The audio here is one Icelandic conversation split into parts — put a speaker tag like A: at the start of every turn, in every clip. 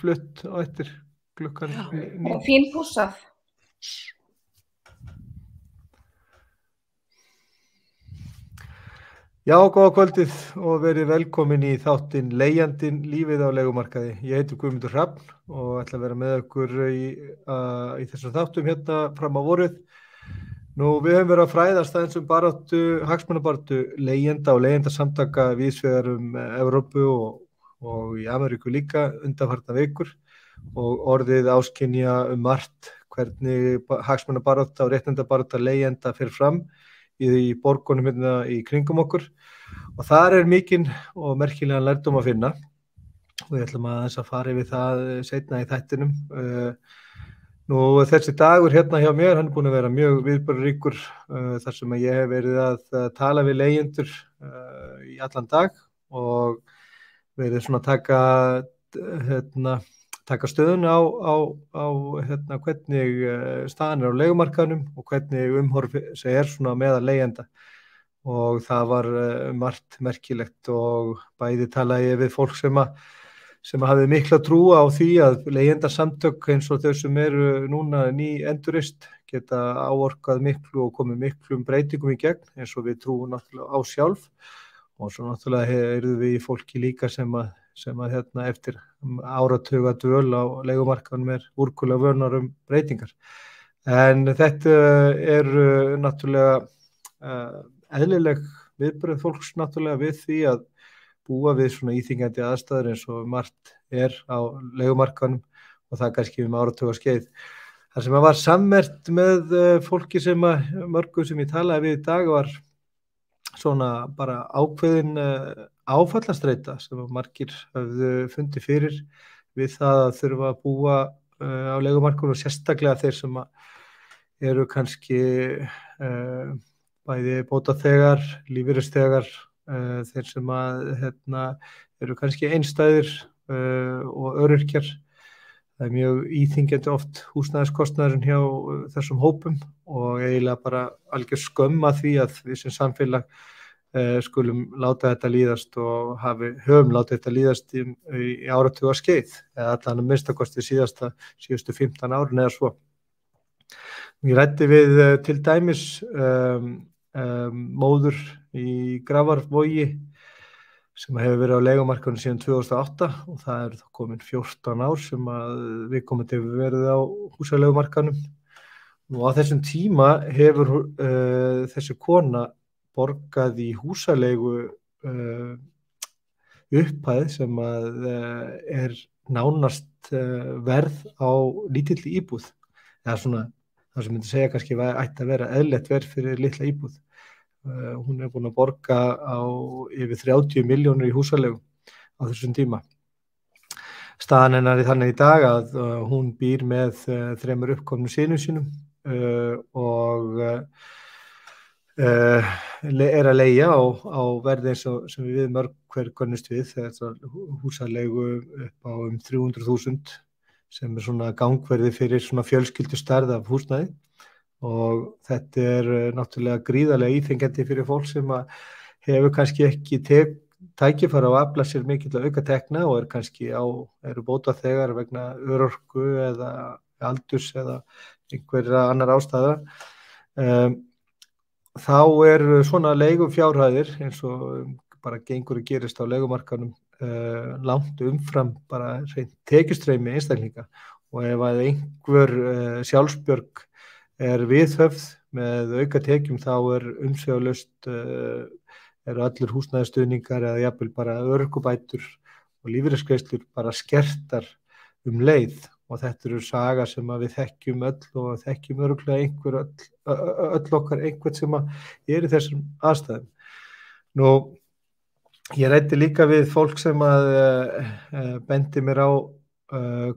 A: flutt á eftir klukkan 9.
B: Fín pússað.
A: Já, góða kvöldið og verið velkomin í þáttinn Leigjandinn lífið á leigumarkaði. Ég heiti Guðmundur Hrafn og ætla að vera með ykkur í þessum þáttum hérna fram á vorið. Nú, við höfum verið að fræðast aðeins hagsmunabaráttu leigjenda og leigjendasamtaka víðsvegar Evrópu og í Ameríku líka undanfarna vikur og orðið áskynja margt hvernig hagsmunabarátta og réttindabarátta leigjenda fer fram í borgunum hérna í kringum okkur og þar mikinn og merkilegan lærdóm að finna og við ætlum aðeins að fara yfir það seinna í þættinum. Nú þessi dagur hérna hjá mér, hann búinn að vera mjög viðburðaríkur þar sem ég hef verið að tala við leigjendur í allan dag og verið svona að taka stöðuna á hvernig staðan á leigumarkaðnum og hvernig umhorf svona meðal leigjenda og það var margt merkilegt og bæði talaði ég við fólk sem hafði mikla trú á því að leigjendasamtök eins og þau sem eru núna ný endurreist geta áorkað miklu og komið miklum breytingum í gegn eins og við trúum náttúrulega á sjálf og svo náttúrulega erum við í fólki líka sem að eftir áratuga dvöl á leigumarkaðnum úrkula vönar breytingar. En þetta náttúrulega eðlileg viðbrögð fólks náttúrulega við því að búa við svona íþyngjandi aðstæður eins og margt á leigumarkaðnum og það kannski áratuga skeið. Það sem var sammerkt með fólki mörgum sem ég talaði við í dag var svona bara ákveðin áfallastreita sem margir höfðu fundið fyrir við það að þurfa að búa á leigumarkaðnum og sérstaklega þeir sem eru kannski bæði bótaþegar, lífeyrisþegar, þeir sem eru kannski einstæðir og öryrkjar. Það mjög íþyngjandi oft húsnæðiskostnaðurinn hjá þessum hópum og eiginlega bara algjör skömm að því að við sem samfélag skulum láta þetta líðast og höfum látið þetta líðast í áratuga skeið eða allan að minnstakosti síðustu 15 árin eða svo. Ég ræddi við til dæmis móður í Grafarvogi sem hefur verið á leigumarkaðnum síðan 2008 og það þá komin 14 ár sem að viðkomandi hefur verið á húsaleigumarkaðnum og á þessum tíma hefur þessi kona borgað í húsaleigu upphæð sem að nánast verð á lítilli íbúð eða svona það sem myndi segja kannski ætti að vera eðlilegt verð fyrir litla íbúð. Hún búin að borga á yfir 30 milljónir í húsaleigu á þessum tíma. Staðan hennar þannig í dag að hún býr með 3 uppkomnum synum sínum og að leigja á verði eins og sem við mörg hver könnumst við þegar húsaleigu upp á 300.000 sem svona gangverði fyrir svona fjölskyldustærð af húsnæði og þetta náttúrulega gríðarlega íþyngjandi fyrir fólk sem hefur kannski ekki tækifæri á að afla sér mikill auka tekna og kannski eru bótaþegar vegna örorku eða aldurs eða einhverja annar ástæða. Þá svona leigufjárhæðir eins og bara gengur að gerist á leigumarkaðnum langt umfram bara tekjustreymi einstaklinga og ef að einhver sjálfsbjörg viðhöfð með auka tekjum þá umsvifalaust allir húsnæðisstuðningar eða jafnvel bara örorkubætur og lífeyrisgreiðslur bara skertar leið og þetta saga sem við þekkjum öll og þekkjum örugglega öll okkar einhvern sem í þessum aðstæðum. Nú, ég ræddi líka við fólk sem bendi mér á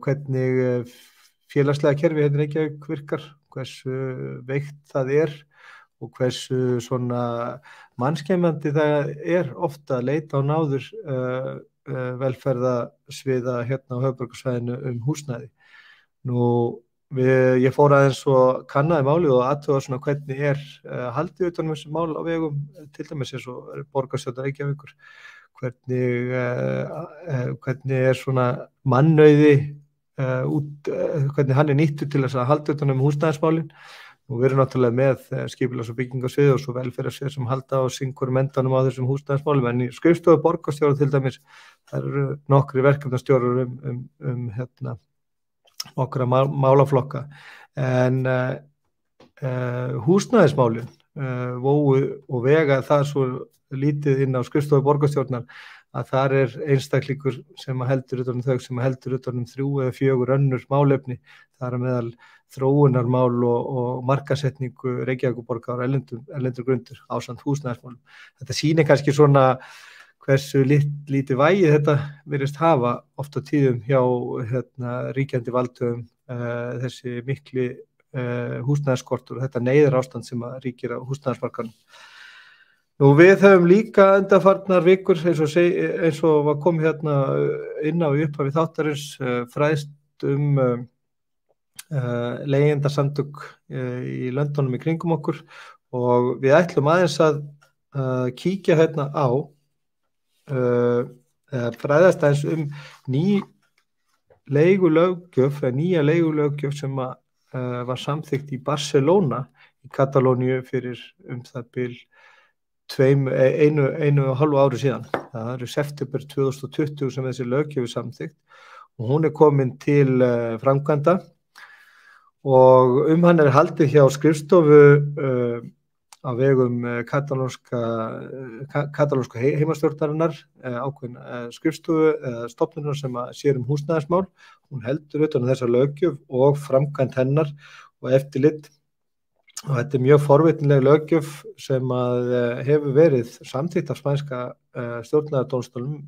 A: hvernig félagslega kerfi hérna í Reykjavík virkar, hversu veikt það og hversu svona mannskemmandi það ofta að leita á náður velferðasviða hérna á höfuðborgarsvæðinu húsnæði. Nú, ég fór aðeins og kannaði málið og athuga svona hvernig haldið utan þessum mál á vegum til dæmis eins og borgarstjórnar Reykjavíkur, hvernig svona mannauði hvernig hann nýttur til þess að halda utan húsnæðismálin. Og við erum náttúrulega með skipulags- og byggingasvið og svo velferðarsvið sem halda á syngur mentanum á þessum húsnæðismálum, en í skrifstofu borgarstjóra til dæmis, það eru nokkri verkefnastjórar nokkra málaflokka, en húsnæðismálin vógu og vega það svo lítið inn á skrifstofu borgarstjórnar að þar einstaklingur sem heldur utan þau sem heldur utan 3 eða 4 önnur málefni, þar að meðal þróunarmál og markasetningu Reykjavíkurborgar á erlendur grundur ásamt húsnæðismálum. Þetta sýnir kannski svona hversu lítið vægi þetta virðist hafa oft á tíðum hjá ríkjandi valdhöfum, þessi mikli húsnæðisskortur og þetta neyðarástand sem ríkir á húsnæðismarkaðnum. Nú við höfum líka undanfarnar vikur eins og var komið inn á í upphafi þáttarins fræðst leigjendasamtök í löndunum í kringum okkur og við ætlum aðeins að kíkja á fræðast aðeins nýja leigulöggjöf sem var samþykkt í Barcelona í Katalóníu fyrir það bil 1,5 ári síðan. Það eru september 2020 sem þessi löggjöf samþykkt og hún komin til framkvæmda og hann haldið hjá skrifstofu á vegum katalónsku heimastjórnarinnar, ákveðin skrifstofu stofnunar sem sér húsnæðismál. Hún heldur utan þessa löggjöf og framkvæmd hennar og eftirlit. Og þetta mjög forvitnileg löggjöf sem hefur verið samþykkt af spænska stjórnlagadómstólnum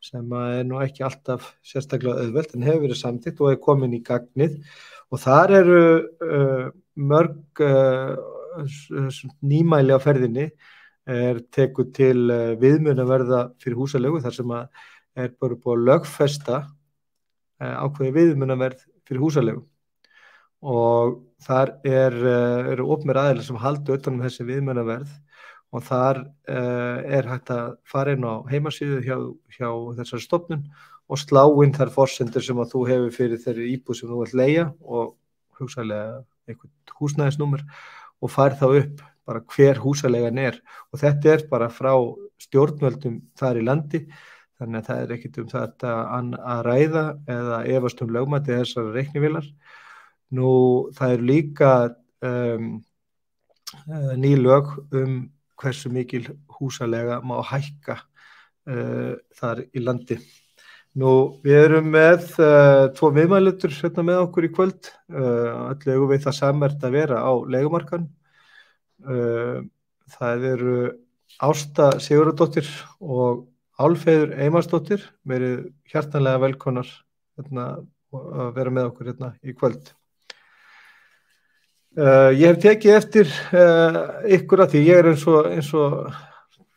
A: sem nú ekki alltaf sérstaklega auðvelt en hefur verið samþykkt og komin í gagnið og þar eru mörg nýmæli á ferðinni tekur til viðmiðunarverða fyrir húsaleigu þar sem bara búið að lögfesta ákveðið viðmiðunarverð fyrir húsaleigu og þar eru opinberir aðilar sem halda utan þessi viðmiðunarverð og þar hægt að fara inn á heimasíðu hjá þessari stofnun og slá inn þær forsendur sem að þú hefur fyrir þeirri íbúð sem þú vilt leigja og hugsanlega einhvern húsnæðisnúmer og fær þá upp bara hver húsaleigan og þetta bara frá stjórnvöldum þar í landi, þannig að það ekkert þetta að ræða eða efast lögmæti þessar reiknivélar. Nú það eru líka ný lög hversu mikil húsaleiga má hækka þar í landi. Nú við erum með 2 viðmælendur með okkur í kvöld, öll eigum við það sammerkt að vera á leigumarkaðnum. Það eru Ásta Sigurðardóttir og Álfheiður Einarsdóttir, verið hjartanlega velkomnar að vera með okkur í kvöld. Ég hef tekið eftir ykkur að því ég eins og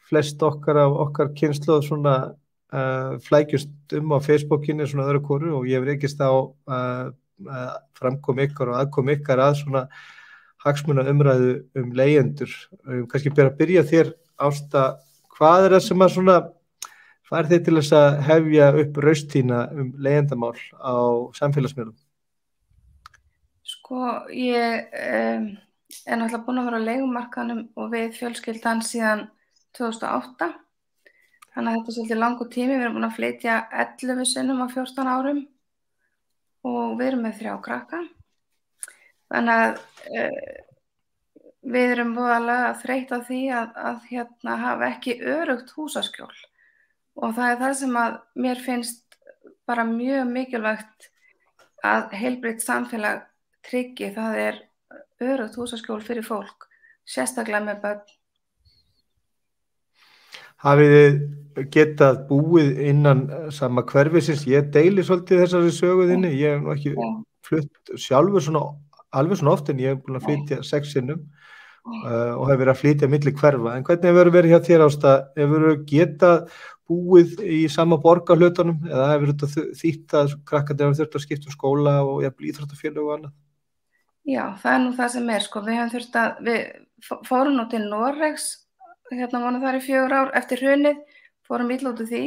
A: flest okkar kynslóð svona flækjust á Facebookinu svona öðru hvoru og ég hef rekist á framkom ykkar og aðkom ykkar að svona hagsmuna umræðu leigjendur. Kannski ber að byrja þér, Ásta, hvað það sem að svona fær þig til þess að hefja upp raust þína leigjendamál á samfélagsmiðlum?
B: Sko, ég náttúrulega búin að vera á leigumarkaðnum og við fjölskyldan síðan 2008. Þannig að þetta er svolítið langur tími, við erum búin að flytja 11 sinnum á 14 árum og við erum með 3 krakka. Þannig að við erum voðalega þreytt á því að hafa ekki öruggt húsaskjól og það það sem að mér finnst bara mjög mikilvægt að heilbrigt samfélag tryggi, það öruggt húsaskjól fyrir fólk, sérstaklega með börn.
A: Hafið þið getað búið innan sama hverfisins? Ég deili svolítið þessari söguðinni. Ég hef nú ekki flutt sjálfur alveg svona oft en ég hef búin að flytja 6 sinnum og hef verið að flytja milli hverfa. En hvernig hefur verið hjá þér, Ásta? Hefur getað búið í sama borgarhlutunum eða hefur þetta þýtt að krakkarnir hafa þurft að skipta skóla og jafnvel íþróttafélög og annað?
B: Já, það nú það sem sko. Við fórum nú til Noregs, vorum þar í 4 ár eftir hrunið, fórum illa út úr því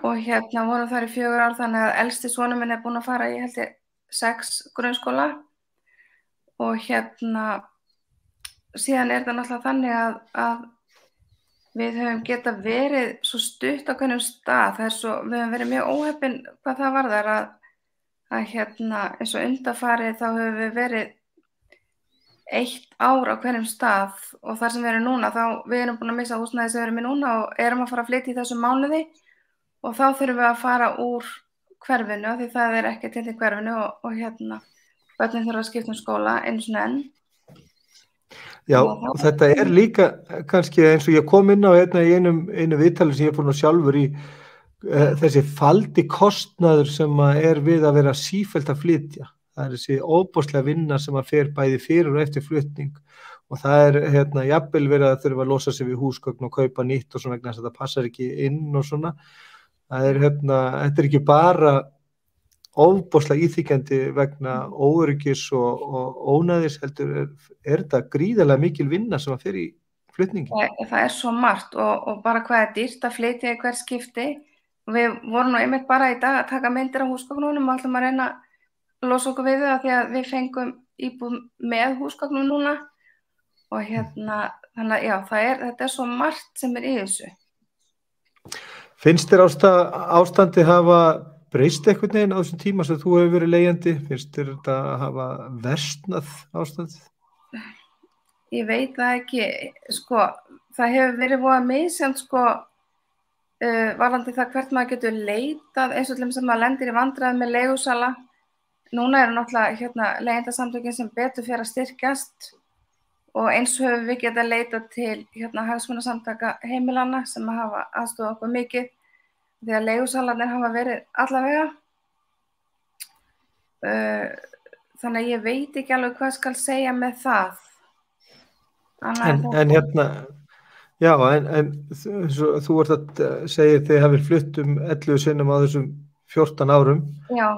B: og vorum þar í 4 ár þannig að elsti sonur minn búinn að fara í held ég 6 grunnskóla og síðan það náttúrulega þannig að við höfum getað verið svo stutt á hverjum stað, við höfum verið mjög óheppin hvað það varðar að eins og undanfarið þá höfum við verið 1 ár á hverjum stað og þar sem við erum núna, við erum búin að missa húsnæði sem við erum í núna og erum að fara að flytja í þessum mánuði og þá þurfum við að fara úr hverfinu því það ekki til í hverfinu og börnin þurfa að skipta skóla einu svona enn.
A: Já, og þetta líka kannski eins og ég kom inn á í einu viðtali sem ég fór nú sjálfur í þessi faldi kostnaður sem við að vera sífellt að flytja. Það þessi óbóðslega vinna sem fer bæði fyrir og eftir flutning og það jafnvel verið að þurfa að losa sig við húsgögn og kaupa nýtt og svona vegna þess að það passar ekki inn og svona. Það þetta ekki bara óbóðslega íþykjandi vegna óöryggis og ónæðis heldur þetta gríðarlega mikil vinna sem fer í flutningi.
B: Það svo margt og bara hvað dýrt að flytja í hver skipti. Við vorum nú einmitt bara í dag að taka myndir af húsgögnunum og ætlum að reyna að losa okkur við það því að við fengum íbúð með húsgögnum núna og þannig að já, þetta svo margt sem í þessu.
A: Finnst þér ástandi hafa breyst einhvern veginn á þessum tíma sem þú hefur verið leigjandi? Finnst þér þetta hafa versnað ástandið?
B: Ég veit það ekki, það hefur verið voða misjafnt varðandi það hvert maður getur leitað eins og sem maður lendir í vandræðum með leigusala. Núna eru náttúrulega leigjendasamtökin sem betur fer að styrkjast og eins höfum við getað leitað til hagsmunasamtaka heimilanna sem hafa aðstofað okkur mikið því að leigusalarnir hafa verið allavega. Þannig að ég veit ekki alveg hvað skal segja með það.
A: Já, en þú ert að segja þið hafið flutt 11 sinnum á þessum 14 árum.
B: Já.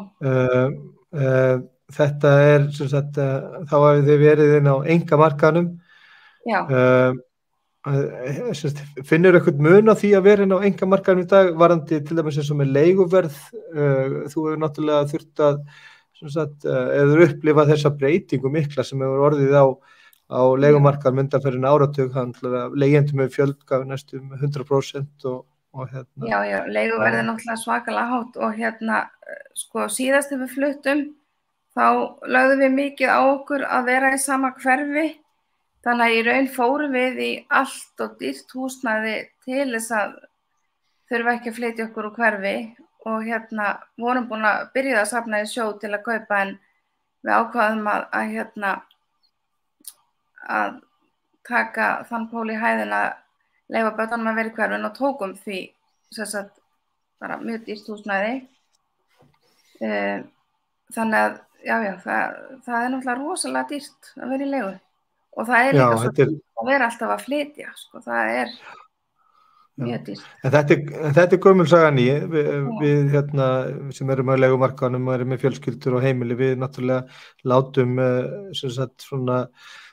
A: Þetta sem sagt, þá hafið þið verið inn á einkamarkaðnum.
B: Já.
A: Finnur eitthvað mun á því að vera inn á einkamarkaðnum í dag varðandi til dæmis eins og með leiguverð? Þú hefur náttúrulega þurft að sem sagt, eða upplifa þessa breytingu mikla sem hefur orðið á leigumarkaðnum undanfarinn áratug, þannig að leigjendum hefur fjölgað næstum 100% og
B: Já, leiguverð náttúrulega svakalega hátt og síðast þegar við fluttum þá lögðum við mikið á okkur að vera í sama hverfi, þannig að í raun fórum við í allt og dýrt húsnæði til þess að þurfa ekki að flytja okkur úr hverfi og vorum búin að byrja að safna í sjó til að kaupa en við ákvaðum að taka þann pól í hæðina leyfa börnunum að vera í hverfinu og tókum því bara mjög dýrt húsnæði. Þannig að það náttúrulega rosalega dýrt að vera í leigu og það líka svo dýrt að vera alltaf að flytja, það mjög dýrt. En
A: þetta gömul sagan við sem erum á leigumarkaðnum og erum með fjölskyldur og heimili, við náttúrulega látum svona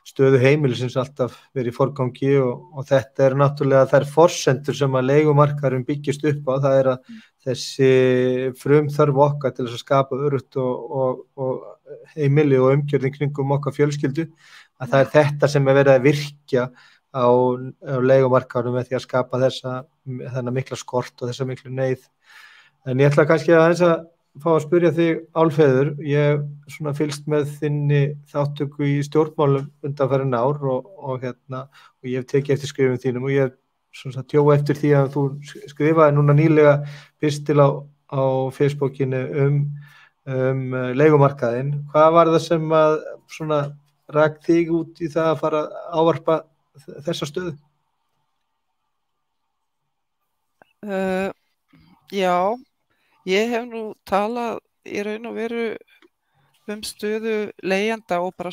A: stöðu heimilisins alltaf verið í forgangi og þetta náttúrulega þær forsendur sem að leigumarkaðurinn byggist upp á, það að þessi frumþörf okkar til þess að skapa öruggt og heimili og umgjörðin kringum okkar fjölskyldu, að það þetta sem verið að virkja á leigumarkaðurinn með því að skapa þennan mikla skort og þessa miklu neyð. En ég ætla kannski aðeins að fá að spyrja þig, Álfheiður, ég fylgst með þinni þáttöku í stjórnmálum undanfarin ár og ég hef tekið eftir skrifum þínum og ég tjó eftir því að þú skrifaði núna nýlega pistil á Facebookinu leigumarkaðinn. Hvað var það sem að rak þig út í það að fara að ávarpa þessa stöðu?
C: Já, ég hef nú talað í raun og veru stöðu leigjenda og bara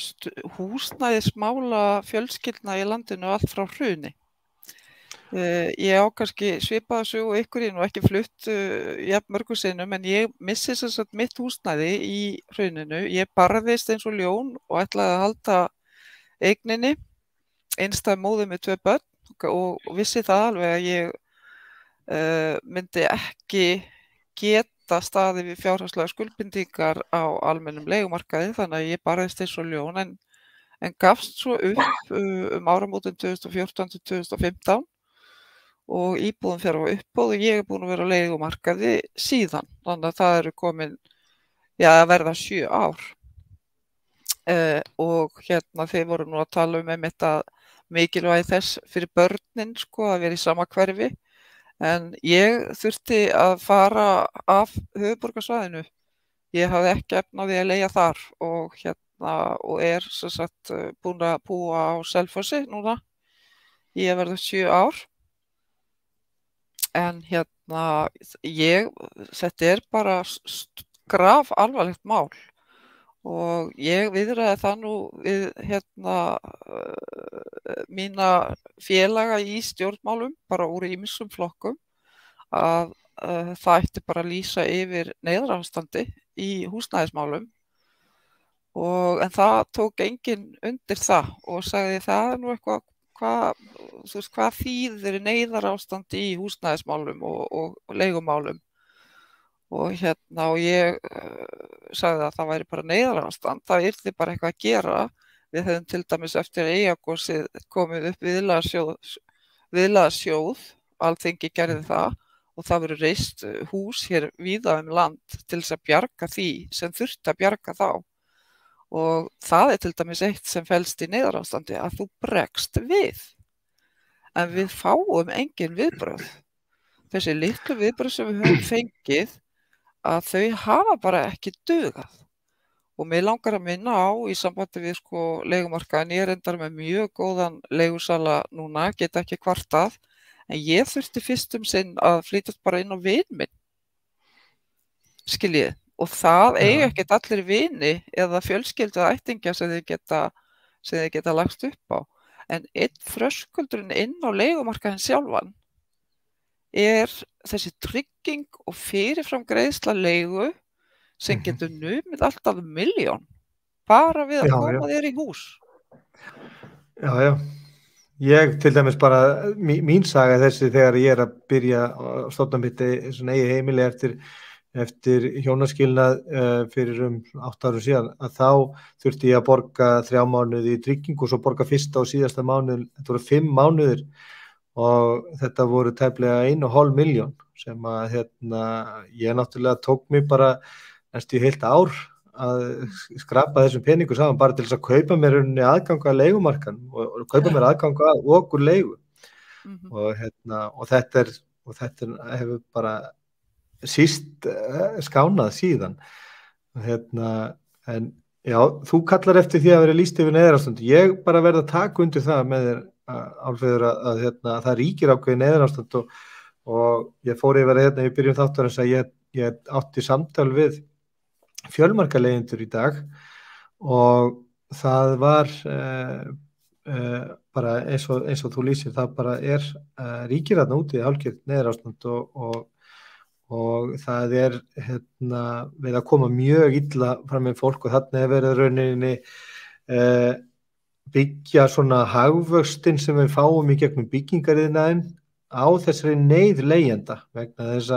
C: húsnæðismála fjölskyldna í landinu allt frá hruni. Ég á kannski svipaða sögu ykkur og ekki flutt jafn mörgum sinnum en ég missi sem sagt mitt húsnæði í hruninu. Ég barðist eins og ljón og ætlaði að halda eigninni, einstæð móðir með 2 börn og vissi það alveg að ég myndi ekki geta staðið við fjárhagslega skuldbindingar á almennum leigumarkaði, þannig að ég barðist eins og ljón en gafst svo upp áramótin 2014 til 2015 og íbúðin fer á uppboð og ég búin að vera á leigumarkaði síðan, þannig að það eru komin að verða 7 ár. Og þeir voru nú að tala einmitt að mikilvægi þess fyrir börnin að vera í sama hverfi, en ég þurfti að fara af höfuðborgarsvæðinu. Ég hafði ekki efni á því að leigja þar og er sem sagt búin að búa á Selfossi núna. Ég verður 7 ár. En þetta er bara graf alvarlegt mál og ég viðraði það nú við mína félaga í stjórnmálum, bara úr ýmsum flokkum, að það ætti bara að lýsa yfir neyðarástandi í húsnæðismálum en það tók enginn undir það og sagði það nú eitthvað hvað þýðir neyðarástandi í húsnæðismálum og leigumálum og ég sagði að það væri bara neyðarástand, það yrði bara eitthvað að gera. Við höfum til dæmis eftir Eyjagosið komið upp viðlagasjóð, Alþingi gerði það og það verður reist hús hér víða land til þess að bjarga því sem þurfti að bjarga þá. Og það til dæmis eitt sem felst í neyðarástandi að þú bregst við. En við fáum engin viðbrögð. Þessi litlu viðbrögð sem við höfum fengið að þau hafa bara ekki dugað. Og mig langar að minna á í sambandi við leigumarkaðin, ég er endar með mjög góðan leigusala núna, geta ekki kvartað, en ég þurfti fyrst sinn að flytjast bara inn á vin minn, skiljið, og það eiga ekkert allir vini eða fjölskyldu eða ættingja sem þeir geta lagst upp á, en einn þröskuldurinn inn á leigumarkaðin sjálfan er þessi trygging og fyrirfram greiðsla leigu sem getur numið alltaf 1 milljón bara við að koma þér í hús.
A: Já. Ég til dæmis bara, mín saga þessi þegar ég er að byrja að stofna mitt svona eigið heimili eftir hjónaskilnað fyrir 8 árum síðan, að þá þurfti ég að borga 3 mánuði í tryggingu og svo borga fyrsta og síðasta mánuð, þetta voru 5 mánuðir og þetta voru tæplega 1,5 milljón sem að ég náttúrulega tók mig bara næstu í heilt ár að skrapa þessum peningu saman bara til þess að kaupa mér aðgang að leigumarkan og kaupa mér aðgang að okkur leigu og þetta hefur bara síst skánað síðan en já, þú kallar eftir því að vera lýst yfir neyðarástand. Ég bara verð að taka undir það með þér Álfheiður að það ríkir ákveðið neyðarástand og ég fór yfir í byrjun þáttarins að ég átti samtal við fjölmarga leigjendur í dag og það var bara eins og þú lýsir, það bara ríkir þarna úti hálfgerð neyðarástand og það við að koma mjög illa fram með fólk og þarna verið rauninni byggja svona hagvöxtin sem við fáum í gegnum byggingariðnaðinn á þessari neyð leigjenda vegna þess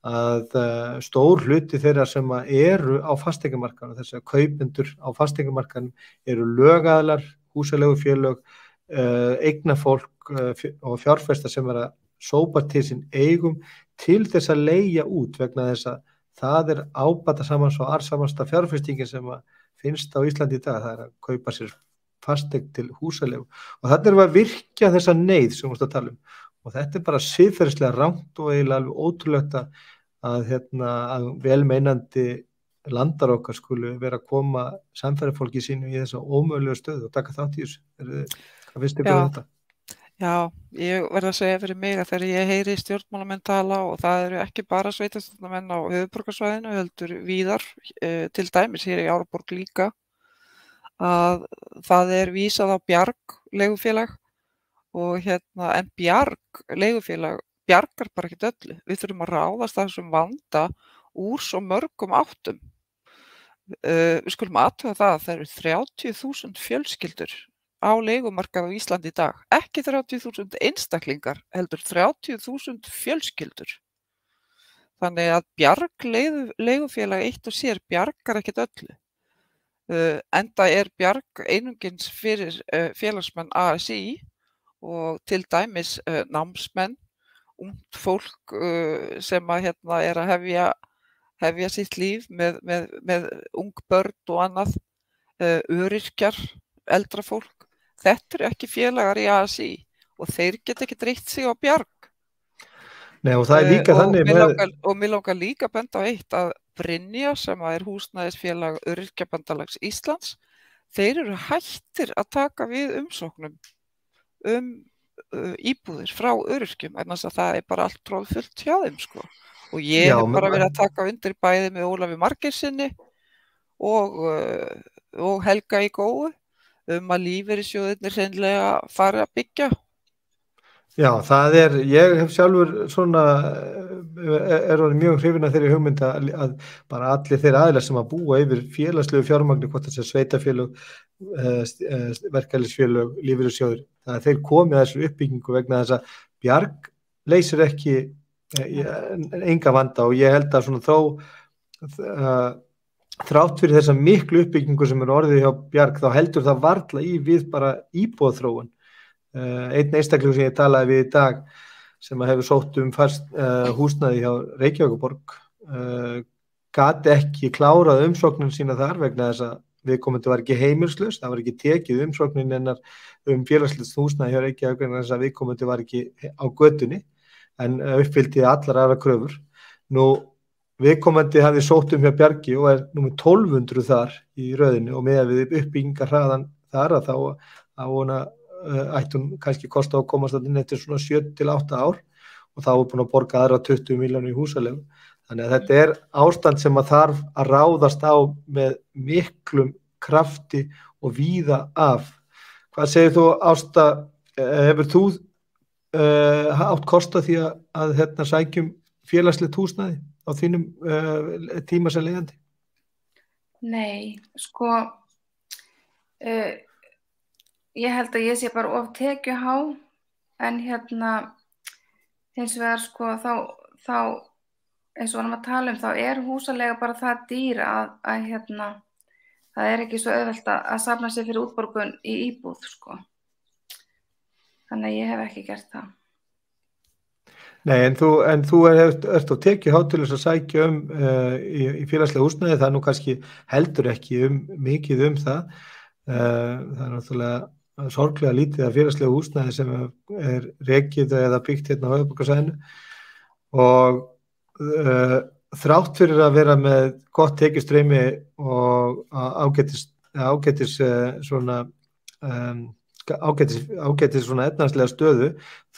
A: að stór hluti þeirra sem eru á fasteignamarkaðnum, þess að kaupendur á fasteignamarkaðnum eru lögaðilar, húsaleigufélög, eignafólk og fjárfestar sem vera sópa til sín eigum til þess að leigja út vegna þess að það ábata samans og arðsamasta fjárfestingin sem finnst á Íslandi í dag, það að kaupa sér fasteign til húsaleigu og þetta við að virkja þessa neyð sem við tala og þetta bara siðferðislega rangt og eiginlega alveg ótrúlegt að velmeinandi landar okkar skulu vera að koma samferðarfólki sínu í þessa ómögulegu stöðu og taka þátt í þessu. Hvað finnst ykkur um þetta?
C: Já, ég verð að segja fyrir mig að þegar ég heyri stjórnmálamenn tala og það eru ekki bara sveitarstjórnarmenn á höfuðborgarsvæðinu heldur víðar, til dæmis hér í Árborg líka, að það vísað á Bjarg leigufélag og en Bjarg leigufélag bjargar bara ekkert öllu. Við þurfum að ráðast að þessum vanda úr svo mörgum áttum. Við skulum athuga það að það eru 30.000 fjölskyldur á leigumarkað á Íslandi í dag. Ekki 30.000 einstaklingar, heldur 30.000 fjölskyldur. Þannig að Bjarg leigufélag eitt og sér bjargar ekkert öllu. Enda Bjarg einungis fyrir félagsmenn ASÍ og til dæmis námsmenn, ungt fólk sem að hefja sitt líf með ung börn og annað, öryrkjar, eldra fólk. Þetta ekki félagar í ASÍ og þeir geta ekki dreitt sig á Bjarg.
A: Nei, og það líka þannig
C: og mér langar líka að benda á eitt að Brynja, sem húsnæðisfélag Öryrkjabandalags Íslands, þeir eru hættir að taka við umsóknum íbúðir frá öryrkjum, en þess að það bara allt troðfullt hjá þeim, sko. Og ég hef bara verið að taka undir bæði með Ólafi Margeirssyni og Helga í Góu að lífeyrissjóðirnir hreinlega fari að byggja.
A: Já, ég hef sjálfur svona, mjög hrifinn af þeirri hugmynd að bara allir þeir aðilar sem að búa yfir félagslegu fjármagni, hvort það sé sveitafélög, verkalýðsfélög, lífeyrissjóðir, að þeir komi að þessu uppbyggingu vegna þess að Bjarg leysir ekki enga vanda, og ég held að svona þrátt fyrir þessa miklu uppbyggingu sem orðið hjá Bjarg, þá heldur það varla við bara íbúðaþróun. Einn einstaklingur sem ég talaði við í dag sem hefur sótt fast húsnæði hjá Reykjavíkurborg gat ekki klárað umsóknin sína þar vegna þess að viðkomandi var ekki heimilslaus, það var ekki tekið umsóknin hennar félagslegt húsnæði hjá Reykjavík vegna þess að viðkomandi var ekki á götunni en uppfyllti allar aðra kröfur. Nú viðkomandi hafði sótt hjá Bjargi og númer 1200 þar í röðinu, og með við uppbyggingarhraðan þar að þá ætti hún kannski kosta að komast inn eftir svona 7 til 8 ár, og þá búin að borga aðra 20 milljónir í húsaleigu. Þannig að þetta ástand sem að þarf að ráðast á með miklum krafti og víða af. Hvað segir þú, Ásta, hefur þú átt kosta því að sækjum félagslegt húsnæði á þínum tíma sem leigjandi?
B: Nei, sko ég held að ég sé bara of tekjuhá, en hins vegar sko þá eins og varum að tala þá húsaleiga bara það dýr að það ekki svo auðvelt að safna sér fyrir útborgun í íbúð, sko. Þannig að ég hef ekki gert það.
A: Nei, en þú ert á tekjuhá til þess að sækja í félagslega húsnæði, það nú kannski heldur ekki mikið það. Það náttúrulega sorglega lítið af félagslega húsnæði sem rekið eða byggt á höfuðborgarsvæðinu, og þrátt fyrir að vera með gott tekjustreymi og ágætis svona efnahagslega stöðu,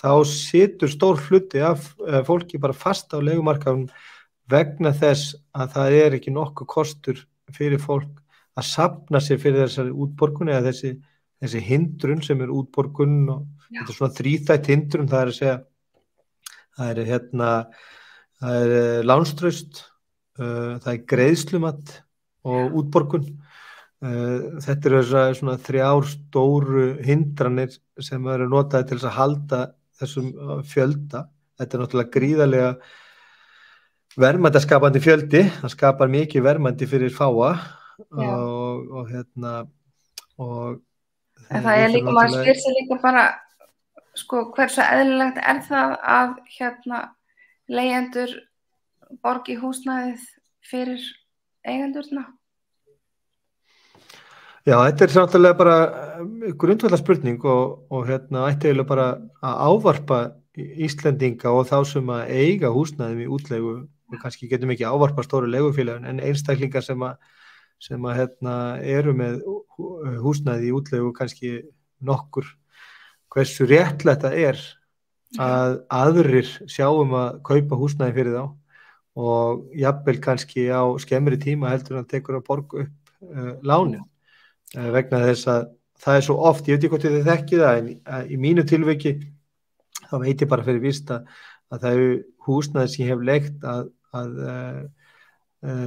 A: þá situr stór hluti af fólki bara fast á leigumarkaðnum vegna þess að það ekki nokkuð kostur fyrir fólk að safna sér fyrir þessari útborgun, eða þessi hindrun sem útborgun, og þetta svona þríþætt hindrun, það að segja það lánstraust, það greiðslumat og útborgun. Þetta svona 3 stóru hindranir sem notaði til þess að halda þessum fjölda. Þetta náttúrulega gríðarlega verðmætaskapandi fjöldi, það skapar mikið verðmæti fyrir fáa, og
B: en það líka, maður spyr sig líka bara, sko, hversu eðlilegt það að leigjendur borgi húsnæðið fyrir eigendurna?
A: Já, þetta náttúrulega bara grundvallar spurning, og ætti eiginlega bara að ávarpa Íslendinga og þá sem að eiga húsnæðum í útleigu. Við kannski getum ekki ávarpa stóru leigufélögin, en einstaklingar sem eru með húsnæði í útleigu kannski nokkur, hversu réttlætt það að aðrir sjáum að kaupa húsnæði fyrir þá, og jafnvel kannski á skemmri tíma heldur en að tekur að borga upp lánin, vegna þess að það svo oft, ég veit ekki hvort þið þekkið það, en í mínu tilviki þá veit ég bara fyrir víst að það húsnæði sem ég hef leigt að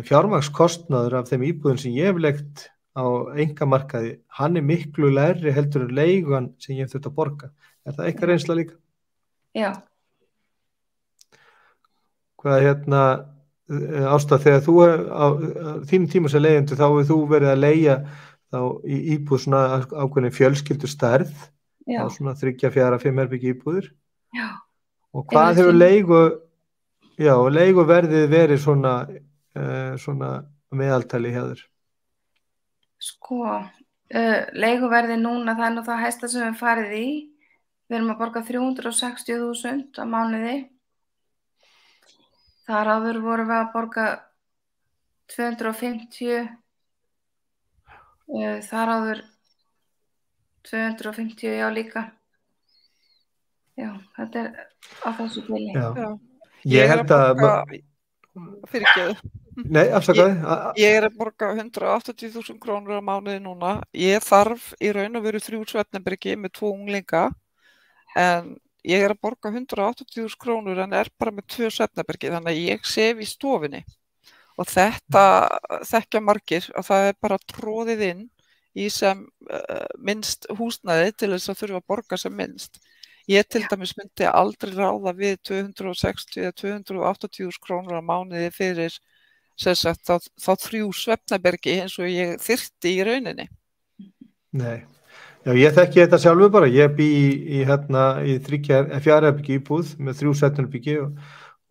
A: fjármagnskostnaður af þeim íbúðum sem ég hef leigt á einkamarkaði, hann miklu lægri heldur en leigan sem ég þurft að borga. Er það eitthvað reynsla líka?
B: Já.
A: Hvað Ásta, þegar þú á þínum tíma sem leigjendur þá hefur þú verið að leigja þá í íbúð svona ákveðin fjölskyldu stærð,
B: Já.
A: þá svona 3, 4, 5 herbergja íbúðir.
B: Já.
A: Og hvað hefur leiguverðið verið svona meðaltali hjá þér?
B: Sko, leiguverði núna, það nú það hæsta sem við farið í. Við erum að borga 360.000 á mánuði. Þar áður vorum við að borga 250, þar áður 250, já líka. Já, þetta á þessu bili.
A: Já. Ég held að...
C: Fyrirgeðu.
A: Nei, afsakaði.
C: Ég að borga 180.000 krónur á mánuði núna. Ég þarf í raun og veru 3 svefnherbergi með 2 unglinga, en ég að borga 180.000 krónur en bara með 2 svefnherbergi, þannig að ég sef í stofunni. Og þetta þekkja margir að það bara troðið inn í sem minnst húsnæði til þess að þurfa að borga sem minnst. Ég til dæmis myndi aldrei ráða við 260 eða 280.000 krónur á mánuði fyrir þá 3 svefnherbergi eins og ég þyrfti í rauninni.
A: Nei. Já, ég þekki þetta sjálfur bara. Ég bý í 4 herbergja íbúð með 3 svefnherbergi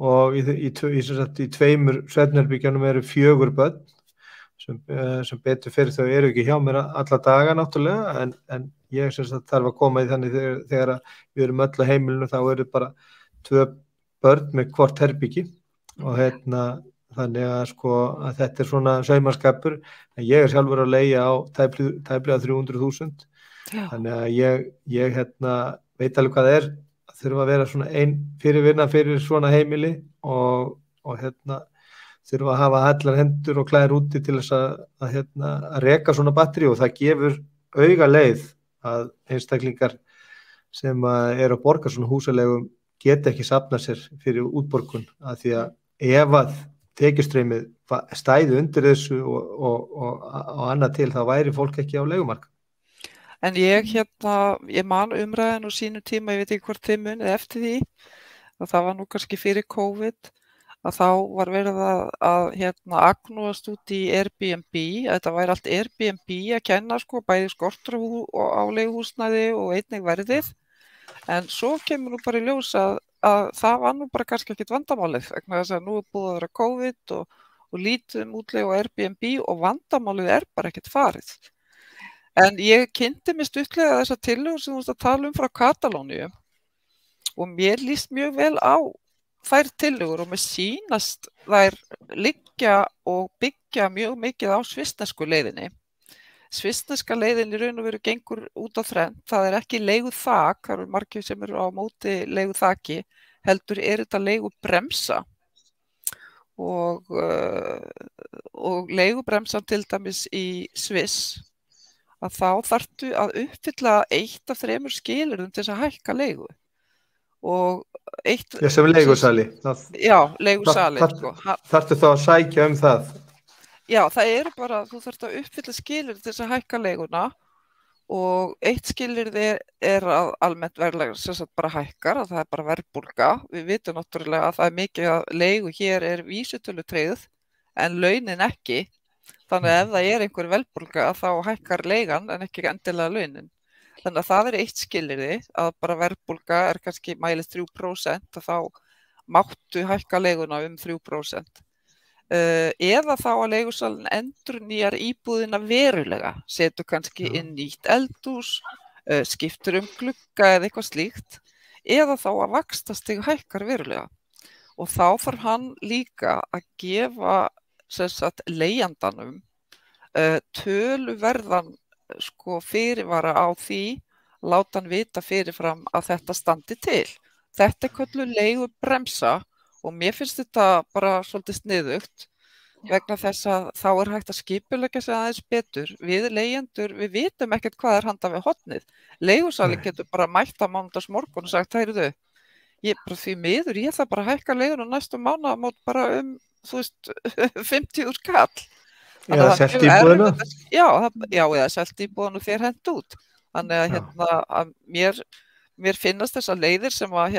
A: og í 2 svefnherbergjunum eru 4 börn sem betur fyrir þau eru ekki hjá mér alla daga náttúrulega, en ég þarf að koma í þannig þegar við erum öll á heimilinu þá eru bara 2 börn með hvort herbergi og þannig að þetta svona saumaskapur, en ég sjálfur að leigja á tæplega 300.000. Þannig að ég veit alveg hvað það er að þurfa að vera svona ein fyrirvinna fyrir svona heimili og þurfa að hafa allar hendur og klæðir úti til þess að reka svona batteri, og það gefur auga leið að einstaklingar sem eru að borga svona húsalegum geta ekki safnað sér fyrir útborgun, að því að ef að tekjustreymið stæði undir þessu og annað til, þá væri fólk ekki á leigumarkaði.
C: En ég man umræðin á sínu tíma, ég veit ekki hvort þið munið eftir því, og það var nú kannski fyrir COVID, að þá var verið að agnúast út í Airbnb, að þetta væri allt Airbnb að kenna, bæði skortur á leiguhúsnæði og einnig verðið, en svo kemur nú bara í ljós að það var nú bara kannski ekkit vandamálið, vegna þess að nú búið að vera COVID og lítið útleigu á Airbnb og vandamálið bara ekkit farið. En ég kynnti mig stuttlega þessar tillögur sem þú veist að tala frá Katalóníu og mér líst mjög vel á þær tillögur og mér sýnast þær liggja og byggja mjög mikið á svissnesku leiðinni. Svissneska leiðin í raun og veru gengur út á þrennt, það ekki leiguþak, það eru margir sem eru á móti leiguþaki, heldur þetta leigubremsa og leigubremsan til dæmis í Sviss, að þá þarftu að uppfylla 1 af 3 skilyrðum til þess að hækka leigu. Og
A: sem leigusali.
C: Já, leigusali.
A: Þarftu þá að sækja það?
C: Já, það bara, þú þarft að uppfylla skilyrði til þess að hækka leiguna og 1 skilyrði að almennt verðlag bara hækkar, að það bara verðbólga. Við vitum náttúrulega að það mikið að leigu hér vísitölutryggð en launin ekki. Þannig að ef það einhver verðbólga þá hækkar leigan en ekki endilega launin. Þannig að það 1 skilyrði, að bara verðbólga kannski mælist 3%, að þá máttu hækka leiguna 3%. Eða þá að leigusalinn endurnýjar íbúðina verulega, setur kannski inn nýtt eldhús, skiptur glugga eða eitthvað slíkt, eða þá að vaxtastig hækkar verulega. Og þá þarf hann líka að gefa leigjandanum töluverðan fyrirvara á því, láta hann vita fyrirfram að þetta standi til. Þetta kölluð leigubremsa og mér finnst þetta bara svolítið sniðugt vegna þess að þá hægt að skipuleggja sig aðeins betur. Við leigjendur, við vitum ekkert hvað handa við hornið. Leigusali getur bara mætt á mánudagsmorgun og sagt, heyrðu, ég bara því miður, ég þarf bara að hækka leiguna næstu mánaðamót bara 50.000 kall. Þannig
A: Eða
C: það er
A: selt
C: mjög
A: íbúðina.
C: erfitt eða selt íbúðina og þér hent út. Þannig að mér finnast þessar leiðir sem að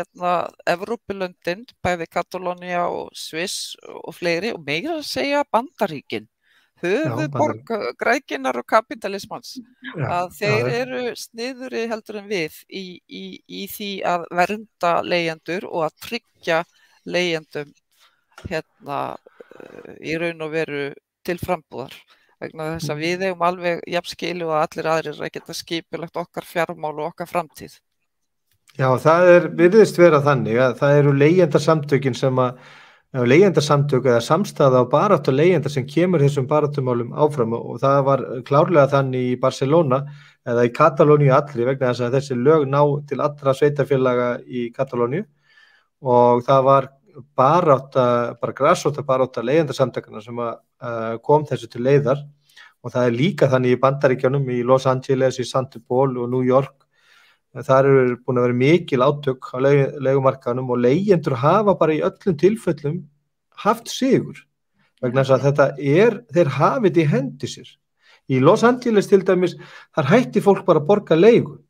C: Evrópulöndin, bæði Katalónía og Sviss og fleiri, og meira að segja Bandaríkin, höfuðborg græðginnar og kapitalismans, að þeir eru sniðugri heldur en við í því að vernda leigjendur og að tryggja leigjendum í raun og veru til frambúðar, vegna þess að við eigum alveg jafn skilu og allir aðrir að geta skipulagt okkar fjármál og okkar framtíð.
A: Já, það virðist vera þannig að það eru leigjendasamtökin leigjendasamtök eða samstæða á baráttu leigjenda sem kemur þessum baráttumálum áfram, og það var klárlega þannig í Barcelona eða í Katalóníu allri, vegna þess að þessi lög ná til allra sveitarfélaga í Katalóníu, og það var bara grasróta barátta leigjendasamtökana sem kom þessu til leiðar. Og það líka þannig í Bandaríkjunum, í Los Angeles, í St. Paul og New York. Þar eru búin að vera mikil átök á leigumarkaðnum, og leigjendur hafa bara í öllum tilfellum haft sigur, vegna þess að þeir hafi þetta í hendi sér. Í Los Angeles til dæmis, þar hætti fólk bara að borga leigu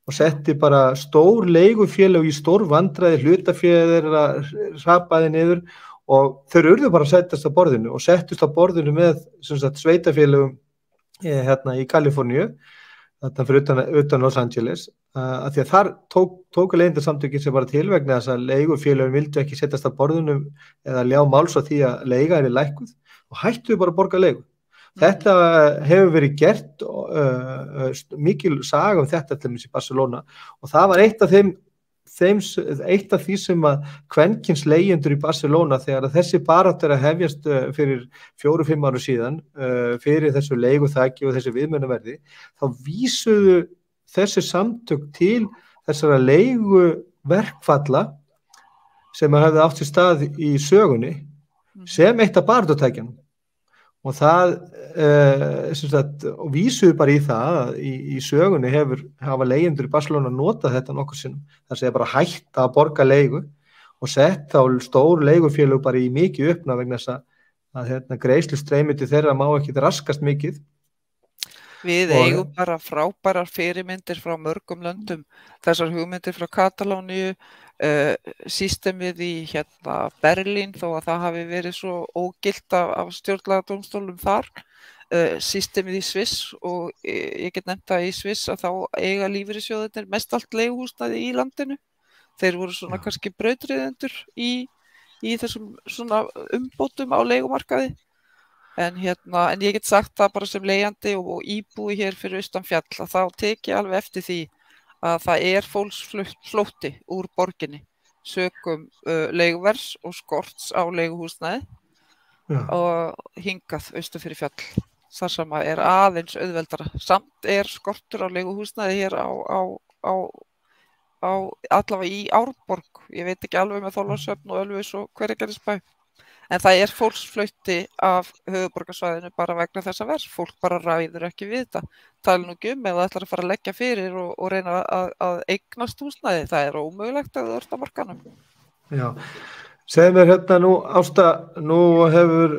A: og setti bara stór leigufélög í stór vandræði, hlutaféð þeirra hrapaði niður, og þeir urðu bara að settast á borðinu og settust á borðinu með sveitafélögum í Kaliforníu, þarna fyrir utan Los Angeles, að því að þar tóku leigjendasamtökin sem bara til, vegna þess að leigufélögin vildu ekki setjast að borðinu eða ljá máls á því að leiga er lækkuð, og hættu bara að borga leigu. Þetta hefur verið gert, mikil saga þetta til dæmis í Barcelona, og það var eitt af því sem að kvenkyns leigjendur í Barcelona, þegar þessi barátta að hefjast fyrir 4-5 árum síðan, fyrir þessu leiguþaki og þessi viðmiðunarverði, þá vísuðu þessi samtök til þessara leiguverkfalla sem hefði átt sér stað í sögunni sem eitt af baráttutækjanum, og það og vísuðu bara í það að í sögunni hafa leigjendur í Barcelona notað þetta nokkur sinnum, þar sem bara hætta að borga leigu og sett á stór leigufélög bara í mikið uppnám, vegna þess að greiðslustreymi til þeirra má ekki raskast mikið.
C: Við eigum bara frábærar fyrirmyndir frá mörgum löndum, þessar hugmyndir frá Katalóníu, systemið í Berlín, þó að það hafi verið svo ógilt af stjórnlagadómstólum þar, systemið í Sviss, og ég get nefnt að í Sviss að þá eiga lífeyrissjóðirnir mest allt leiguhúsnæði í landinu. Þeir voru svona kannski brautryðjendur í þessum svona umbótum á leigumarkaði. En ég get sagt það bara sem leigjandi og íbúi hér fyrir austan fjall, að þá tek ég alveg eftir því að það fólksflótti úr borginni sökum leiguvers og skorts á leiguhúsnæði og hingað austur fyrir fjall, þar sem aðeins auðveldara. Samt skortur á leiguhúsnæði hér á allavega í Árborg, ég veit ekki alveg með Þorlákshöfn og Ölfus og Hveragerðisbæ. En það fólksflautti af höfuðborgarsvæðinu bara vegna þess að fólk bara ræður ekki við þetta. Tala nú ekki ef það ætlar að fara að leggja fyrir og reyna að eignast húsnæði. Það ómögulegt að það á markanum. Já,
A: segðu mér nú, Ásta, nú hefur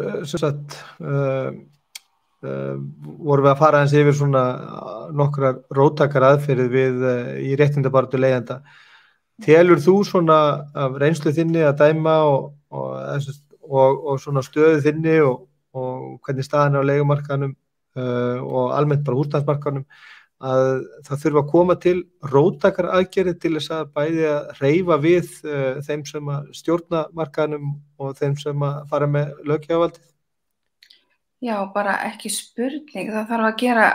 A: vorum við að fara eins yfir svona nokkrar róttækar aðferðir í réttindabaráttu leigjenda. Telur þú svona af reynslu þinni að dæma og svona stöðu þinni og hvernig staðan á leigumarkaðnum og almennt bara húsnæðismarkaðnum, að það þurfa að koma til róttækar aðgerðir til þess að bæði að hreyfa við þeim sem að stjórna markaðnum og þeim sem að fara með löggjafarvaldið?
B: Já, bara ekki spurning. Það þarf að gera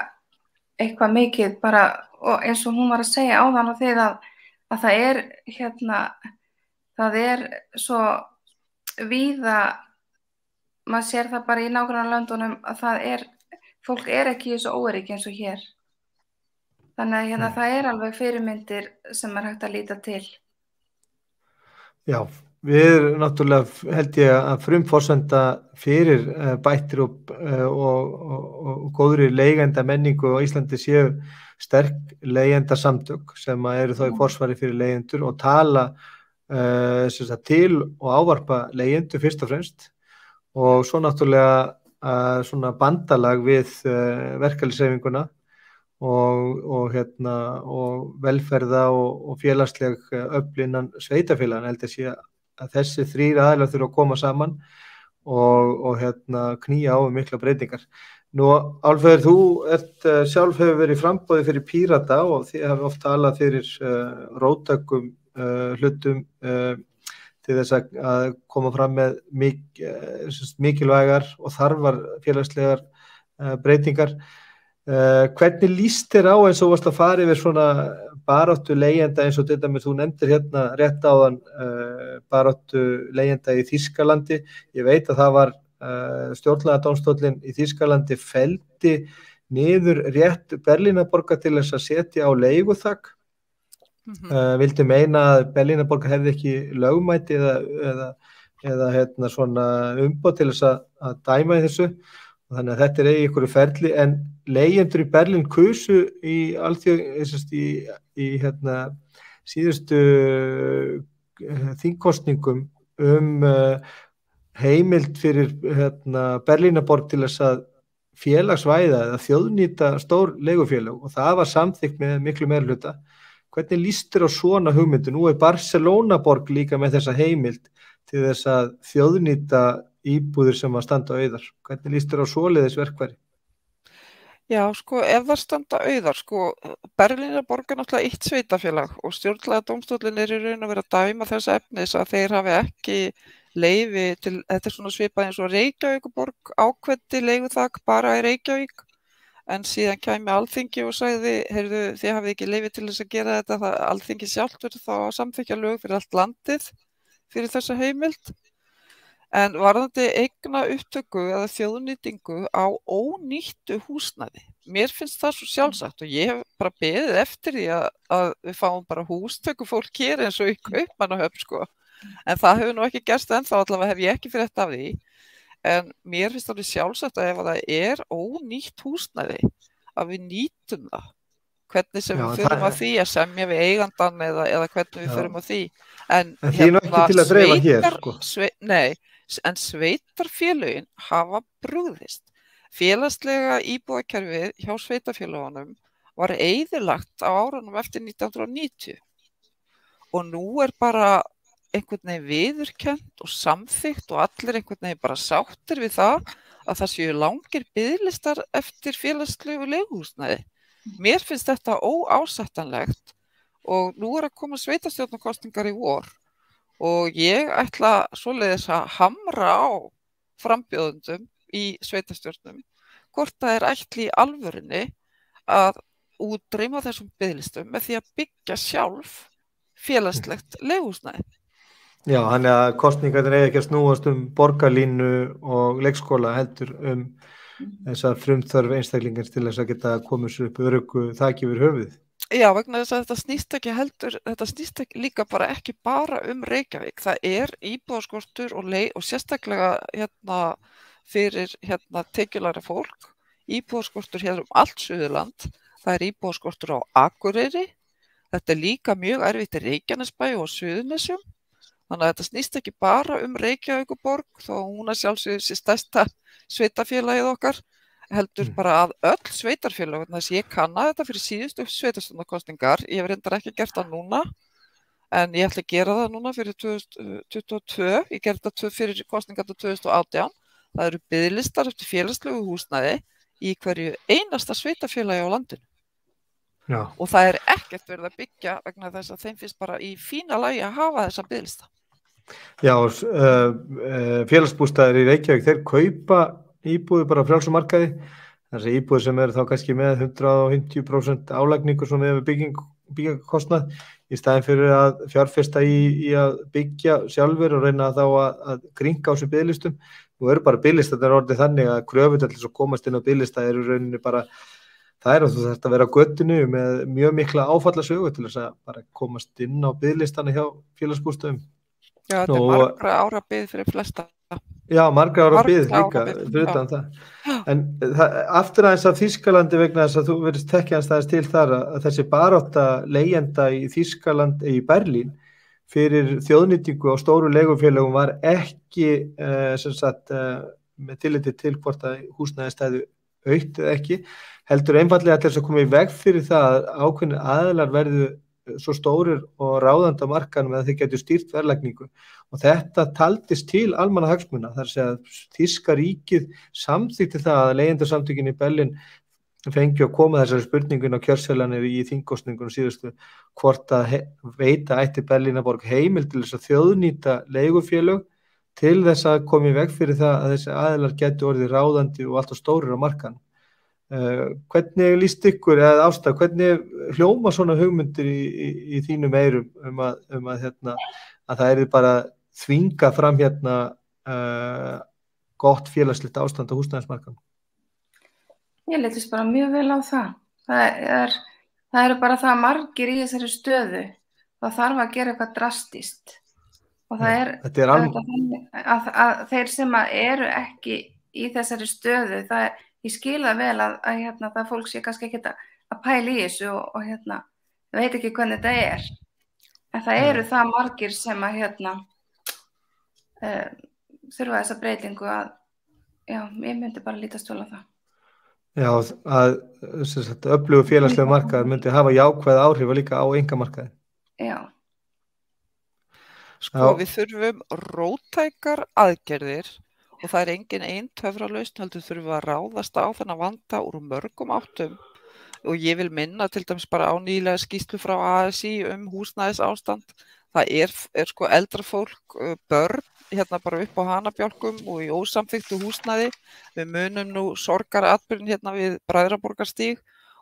B: eitthvað mikið bara, og eins og hún var að segja áðan á því að það svo víða, maður sér það bara í nágrannalöndunum að fólk ekki í þessu óöryggi eins og hér. Þannig að það alveg fyrirmyndir sem hægt að líta til. Já, við náttúrulega held ég að frumforsenda fyrir bættir og góðri leigenda menningu á Íslandi séu sterk leigjendasamtök sem eru þá í forsvari fyrir leigjendur og tala til og ávarpa leigjendur fyrst og fremst, og svo náttúrulega
A: svona bandalag við verkalýðshreyfinguna og velferða og félagsleg öfl innan sveitarfélagana. Held að sé að þessi þrír aðilar þurfa að koma saman og knýja á mikla breytingar. Nú, Álfheiður, þú sjálf hefur verið í framboði fyrir Pírata og þið hafa oft talað fyrir róttækum hlutum til þess að koma fram með mikilvægar og þarfar félagslegar breytingar. Hvernig líst þér á eins og varst að fara yfir svona baráttu leigjenda eins og þetta með þú nefndir hérna rétt áðan baráttu leigjenda í Þýskalandi. Ég veit að það var stjórnlagadómstóllinn í Þýskalandi felldi niður rétt Berlínarborgar til þess að setja á leiguþak. Vildi meina að Berlínarborgar hefði ekki lögmæti eða svona umboð til þess að dæma í þessu. Þannig að þetta í einhverju ferli, en leigjendur í Berlín kusu í síðustu þingkosningum heimild fyrir Berlínarborg til þess að félagsvæða eða þjóðnýta stór leigufélög og það var samþykkt með miklu meirihluta. Hvernig líst þér á svona hugmyndu? Nú Barcelonaborg líka með þessa heimild til þess að þjóðnýta íbúðir sem að standa auðar. Hvernig líst þér á svoleiðis verkfæri?
C: Já, ef það standa auðar, Berlínarborg náttúrulega eitt sveitafélag og stjórnlagadómstóllinn í raun að vera að dæma þessa efnis að þeir hafi ekki leyfi til, þetta svona svipað eins og Reykjavíkurborg ákveddi leiguþak bara í Reykjavík, en síðan kæmi Alþingi og sagði, heyrðu, þið hafið ekki leyfi til þess að gera þetta, það Alþingi sjálft verður þá að samþykkja lög fyrir allt landið fyrir þessa heimild. En varðandi eigna upptöku eða þjóðnýtingu á ónýttu húsnæði. Mér finnst það svo sjálfsagt og ég hef bara beðið eftir því að við fáum bara hústökufólk hér eins og í Kaupmannahöfn, En það hefur nú ekki gerst ennþá, allavega hef ég ekki frétt af því. En mér finnst það sjálfsagt að ef það ónýtt húsnæði, að við nýtum það. Hvernig sem við förum að því að semja við eigandann eða hvernig við förum að því. En
A: ekki til að dreifa hér,
C: Nei. En sveitarfélögin hafa brugðist. Félagslega íbúðakerfið hjá sveitarfélögunum var eyðilagt á árunum eftir 1990 og nú bara einhvern veginn viðurkennt og samþykkt og allir einhvern veginn bara sáttir við það að það séu langir biðlistar eftir félagslegu leiguhúsnæði. Mér finnst þetta óásættanlegt og nú að koma sveitarstjórnarkosningar í vor. Og ég ætla svoleiðis að hamra á frambjóðendum í sveitarstjórnum hvort það ætli í alvörinni að útrýma þessum biðlistum með því að byggja sjálf félagslegt leiguhúsnæði.
A: Já, þannig að kosningarnir eiga ekki að snúast borgarlínu og leikskóla heldur þessar frumþörf einstaklingar til þess að geta komið sér upp öruggu þaki yfir höfuðið.
C: Já, vegna þess að þetta snýst ekki líka ekki bara Reykjavík. Það íbúðaskortur og sérstaklega fyrir tekjulægra fólk, íbúðaskortur hér allt Suðurland, það íbúðaskortur á Akureyri, þetta líka mjög erfitt í Reykjanesbæ og Suðurnesjum, þannig að þetta snýst ekki bara Reykjavíkurborg, þó hún sjálfsögðu sé stærsta sveitarfélagið okkar, heldur bara að öll sveitarfélög, þess að ég kanna þetta fyrir síðustu sveitarstjórnarkosningar, ég hef reyndar ekki gert það núna, en ég ætla að gera það núna fyrir 2022, ég gerði þetta fyrir kosningar 2018, það eru biðlistar eftir félagslegu húsnæði í hverju einasta sveitarfélagi á landinu.
A: Já.
C: Og það ekkert verið að byggja vegna þess að þeim finnst bara í fína lagi að hafa þessa biðlista.
A: Já, félagsbústaðir í Reykjavík, þeir kaupa íbúðir bara á frjálsum markaði, þessi íbúðir sem eru þá kannski með 150% álagningu svona yfir byggingakostnað í staðinn fyrir að fjárfesta í að byggja sjálfur og reyna þá að gringa á þessum biðlistum. Nú eru bara biðlistarnir orðið þannig að kröfur til þess að komast inn á biðlista eru rauninni bara, það að þú þarft að vera á götunni með mjög mikla áfallasögu til þess að bara komast inn á biðlistana hjá félagsbústöðum.
C: Já, þetta margra ára bið fyrir flesta.
A: Já, margra ára bið líka, fyrir utan það. En aftur aðeins af Þýskalandi vegna þess að þú verðist tekja aðeins til þar að þessi barátta leigjenda í Þýskaland, í Berlín, fyrir þjóðnýtingu á stóru leigufélögum var ekki með tilliti til hvort að húsnæði stæðu autt eða ekki, heldur einfallega til þess að koma í veg fyrir það að ákveðnir aðilar verðu svo stórir og ráðandi á markaðnum að þeir getur stýrt verðlagningu og þetta taldist til almannahagsmuna, þar að segja að þýska ríkið samþykkti það að leigjendasamtökin í Berlín fengi að koma þessari spurningun á kjörseðlanir í þingkosningunum síðustu hvort að veita ætti Berlínarborg heimild til þess að þjóðnýta leigufélög til þess að koma í veg fyrir það að þessi aðilar getur orðið ráðandi og alltaf stórir á markaðnum. Hvernig líst ykkur eða Ásta, hvernig hljóma svona hugmyndir í þínum eyrum að það er bara þvinga fram gott félagslegt ástand á húsnæðismarkaðnum?
B: Ég litist bara mjög vel á það. Það eru bara það margir í þessari stöðu. Það þarf að gera eitthvað drastískt. Og það er að þeir sem eru ekki í þessari stöðu, ég skil það vel að það fólk sé kannski ekki að pæla í þessu og veit ekki hvernig þetta er. En það eru það margir sem að þurfa þessa breytingu að, já, ég myndi bara lítast vel á það.
A: Já, að öflugur félagslega markaðar myndi hafa jákvæð áhrif líka á einkamarkaði.
B: Já.
C: Sko, við þurfum róttækar aðgerðir og það er engin ein töfralausn, heldur þurfum við að ráðast á þennan vanda úr mörgum áttum og ég vil minna til dæmis bara á nýlega skýrslu frá ASÍ húsnæðisástand. Það er sko eldra fólk, börn, bara upp á hanabjálkum og í ósamþykktu húsnæði. Við munum nú sorgaratburðin við Bræðraborgarstíg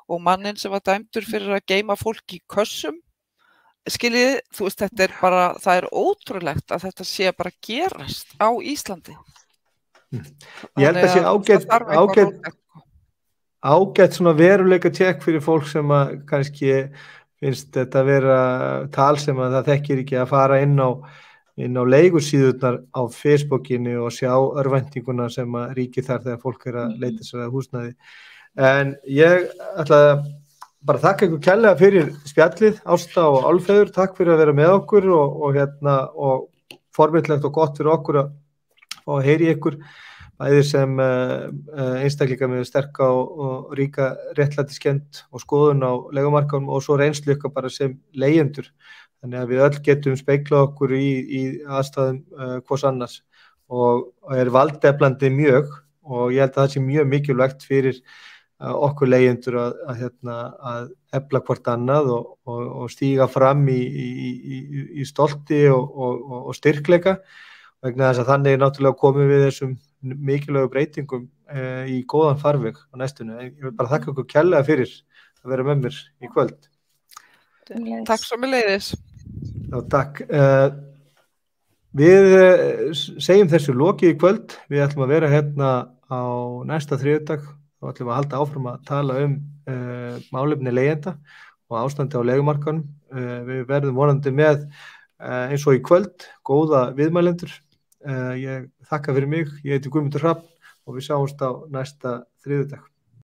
C: og manninn sem var dæmdur fyrir að geyma fólk í kössum. Skiljiði, þú veist, þetta er bara, það er ótrúlegt að þetta sé bara gerast á Íslandi.
A: Ég held að sé ágætt svona veruleika tjekk fyrir fólk sem að kannski finnst þetta vera tal sem að það þekkir ekki að fara inn á leigusíðurnar á Facebookinu og sjá örvæntinguna sem að ríki þar þegar fólk er að leita sér að húsnæði. En ég ætla bara þakka ykkur kærlega fyrir spjallið, Ásta og Álfheiður, takk fyrir að vera með okkur og formilegt og gott fyrir okkur að fá að heyri ykkur, bæði sem einstaklinga með sterka og ríka réttlætiskennd og skoðun á leigumarkaðnum og svo reynslu ykkur bara sem leigjendur. Þannig að við öll getum speglað okkur í aðstæðum hvors annars og er valdeflandi mjög og ég held að það sé mjög mikilvægt fyrir okkur leigjendur að efla hvort annað og stíga fram í stolti og styrkleika vegna þess að þannig náttúrulega komum við þessum mikilvægu breytingum í góðan farveg á næstunni. Ég vil bara þakka okkur kærlega fyrir að vera með mér í kvöld.
C: Takk svo með leiðis.
A: Já, takk. Við segjum þessu lokið í kvöld. Við ætlum að vera á næsta þriðjudag. Þá ætlum við að halda áfram að tala málefni leigjenda og ástandi á leigumarkaðnum. Við verðum vonandi með eins og í kvöld góða viðmælendur. Ég þakka fyrir mig. Ég heiti Guðmundur Hrafn og við sjáumst á næsta þriðjudag.